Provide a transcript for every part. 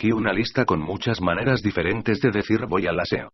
aquí una lista con muchas maneras diferentes de decir voy al aseo.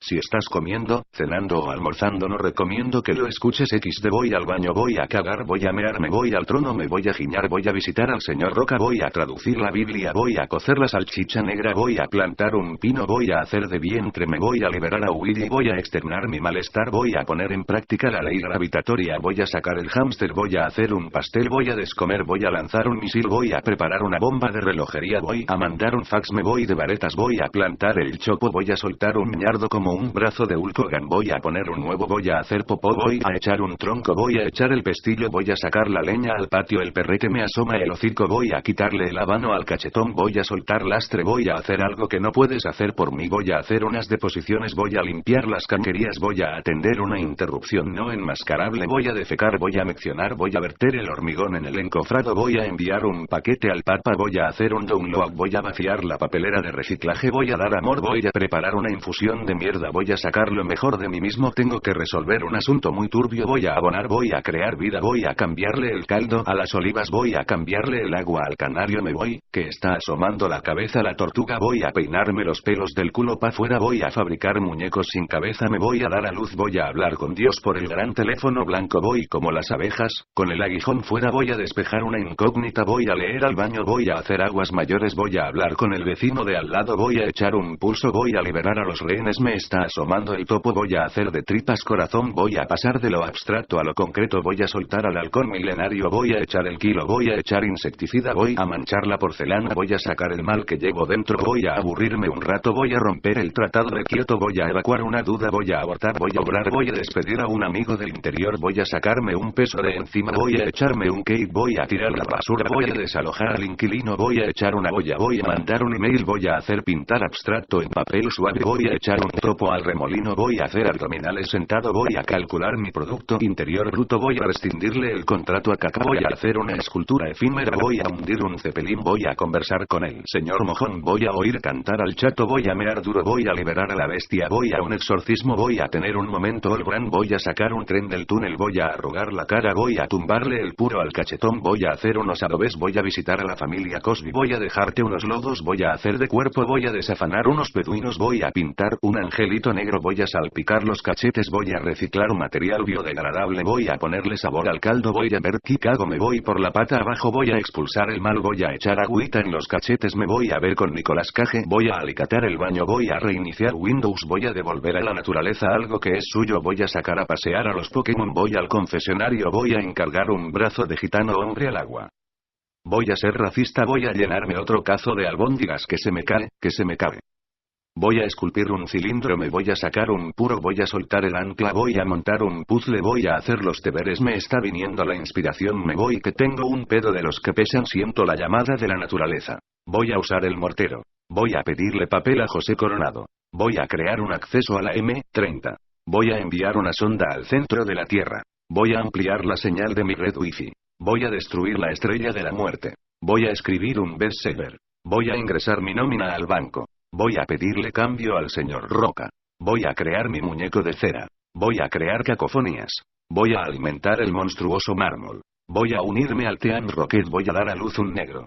Si estás comiendo, cenando o almorzando no recomiendo que lo escuches XD. Voy al baño, voy a cagar, voy a mear, me voy al trono, me voy a giñar, voy a visitar al señor Roca, voy a traducir la Biblia, voy a cocer la salchicha negra, voy a plantar un pino, voy a hacer de vientre, me voy a liberar a Willy, voy a externar mi malestar, voy a poner en práctica la ley gravitatoria, voy a sacar el hámster, voy a hacer un pastel, voy a descomer, voy a lanzar un misil, voy a preparar una bomba de relojería, voy a mandar un fax, me voy de varetas, voy a plantar el chopo, voy a soltar un ñardo como un brazo de Hulk Hogan, voy a poner un huevo, voy a hacer popó, voy a echar un tronco, voy a echar el pestillo, voy a sacar la leña al patio, el perrete me asoma el hocico, voy a quitarle el habano al cachetón, voy a soltar lastre, voy a hacer algo que no puedes hacer por mí, voy a hacer unas deposiciones, voy a limpiar las canquerías, voy a atender una interrupción no enmascarable, voy a defecar, voy a meccionar, voy a verter el hormigón en el encofrado, voy a enviar un paquete al papa, voy a hacer un download, voy a vaciar la papelera de reciclaje, voy a dar amor, voy a preparar una infusión de mierda, voy a sacar lo mejor de mí mismo, tengo que resolver un asunto muy turbio, voy a abonar, voy a crear vida, voy a cambiarle el caldo a las olivas, voy a cambiarle el agua al canario, me voy, que está asomando la cabeza la tortuga, voy a peinarme los pelos del culo pa' fuera, voy a fabricar muñecos sin cabeza, me voy a dar a luz, voy a hablar con Dios por el gran teléfono blanco, voy como las abejas, con el aguijón fuera, voy a despejar una incógnita, voy a leer al baño, voy a hacer aguas mayores, voy a hablar con el vecino de al lado, voy a echar un pulso, voy a liberar a los rehenes, me está asomando el topo, voy a hacer de tripas corazón, voy a pasar de lo abstracto a lo concreto, voy a soltar al halcón milenario, voy a echar el kilo, voy a echar insecticida, voy a manchar la porcelana, voy a sacar el mal que llevo dentro, voy a aburrirme un rato, voy a romper el tratado de Kioto, voy a evacuar una duda, voy a abortar, voy a obrar, voy a despedir a un amigo del interior, voy a sacarme un peso de encima, voy a echarme un cake, voy a tirar la basura, voy a desalojar al inquilino, voy a echar una olla, voy a mandar un email, voy a hacer pintar abstracto en papel suave, voy a echar un topo al remolino, voy a hacer abdominales sentado, voy a calcular mi producto interior bruto, voy a rescindirle el contrato a Caca, voy a hacer una escultura efímera, voy a hundir un cepelín, voy a conversar con el señor mojón, voy a oír cantar al chato, voy a mear duro, voy a liberar a la bestia, voy a un exorcismo, voy a tener un momento Olbran, voy a sacar un tren del túnel, voy a arrugar la cara, voy a tumbarle el puro al cachetón, voy a hacer unos adobes, voy a visitar a la familia Cosby, voy a dejarte unos lodos, voy a hacer de cuerpo, voy a desafanar unos beduinos, voy a pintar un angelito negro, voy a salpicar los cachetes, voy a reciclar material biodegradable, voy a ponerle sabor al caldo, voy a ver qué cago, me voy por la pata abajo, voy a expulsar el mal, voy a echar agüita en los cachetes, me voy a ver con Nicolás Cage, voy a alicatar el baño, voy a reiniciar Windows, voy a devolver a la naturaleza algo que es suyo, voy a sacar a pasear a los Pokémon, voy al confesionario, voy a encargar un brazo de gitano hombre al agua. Voy a ser racista, voy a llenarme otro cazo de albóndigas que se me cae, que se me cabe. Voy a esculpir un cilindro, me voy a sacar un puro, voy a soltar el ancla, voy a montar un puzzle, voy a hacer los deberes, me está viniendo la inspiración, me voy que tengo un pedo de los que pesan, siento la llamada de la naturaleza. Voy a usar el mortero. Voy a pedirle papel a José Coronado. Voy a crear un acceso a la M30. Voy a enviar una sonda al centro de la Tierra. Voy a ampliar la señal de mi red wifi. Voy a destruir la estrella de la muerte. Voy a escribir un bestseller. Voy a ingresar mi nómina al banco. Voy a pedirle cambio al señor Roca. Voy a crear mi muñeco de cera. Voy a crear cacofonías. Voy a alimentar el monstruoso mármol. Voy a unirme al Team Rocket. Voy a dar a luz un negro.